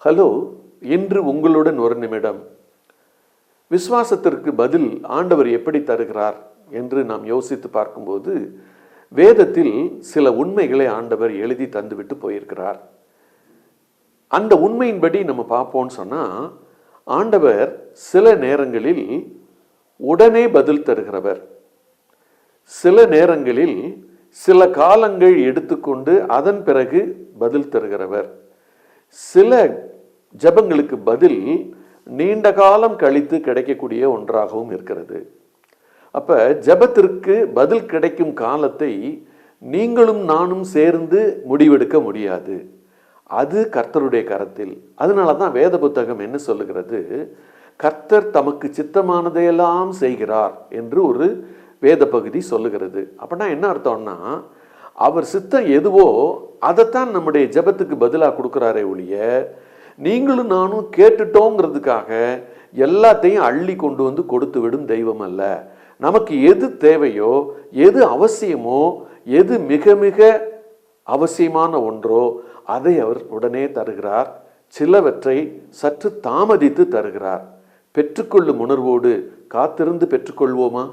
Hello, இன்று உங்களுடன் ஒரு நிமிடம். விசுவாசத்திற்கு பதில் ஆண்டவர் எப்படி தருகிறார் என்று நாம் யோசித்து பார்க்கும்போது, வேதத்தில் சில உண்மைகளை ஆண்டவர் எழுதி தந்துவிட்டு போயிருக்கிறார். அந்த உண்மையின்படி நம்ம பார்ப்போம்னு சொன்னா, ஆண்டவர் சில நேரங்களில் உடனே பதில் தருகிறவர், சில நேரங்களில் சில காலங்கள் எடுத்துக்கொண்டு அதன் பிறகு பதில் தருகிறவர், சில ஜெபங்களுக்கு பதில் நீண்ட காலம் கழித்து கிடைக்கக்கூடிய ஒன்றாகவும் இருக்கிறது. அப்ப ஜெபத்திற்கு பதில் கிடைக்கும் காலத்தை நீங்களும் நானும் சேர்ந்து முடிவெடுக்க முடியாது. அது கர்த்தருடைய கரத்தில். அதனால தான் வேத புத்தகம் என்ன சொல்லுகிறது? கர்த்தர் தமக்கு சித்தமானதையெல்லாம் செய்கிறார் என்று ஒரு வேத பகுதி சொல்லுகிறது. அப்படின்னா என்ன அர்த்தம்னா, அவர் சித்தம் எதுவோ அதைத்தான் நம்முடைய ஜெபத்துக்கு பதிலாக கொடுக்குறாரே ஒழிய, நீங்களும் நானும் கேட்டுட்டோங்கிறதுக்காக எல்லாத்தையும் அள்ளி கொண்டு வந்து கொடுத்து விடும் தெய்வம் அல்ல. நமக்கு எது தேவையோ, எது அவசியமோ, எது மிக மிக அவசியமான ஒன்றோ அதை அவர் உடனே தருகிறார். சிலவற்றை சற்று தாமதித்து தருகிறார். பெற்றுக்கொள்ளும் உணர்வோடு காத்திருந்து பெற்றுக்கொள்வோமா?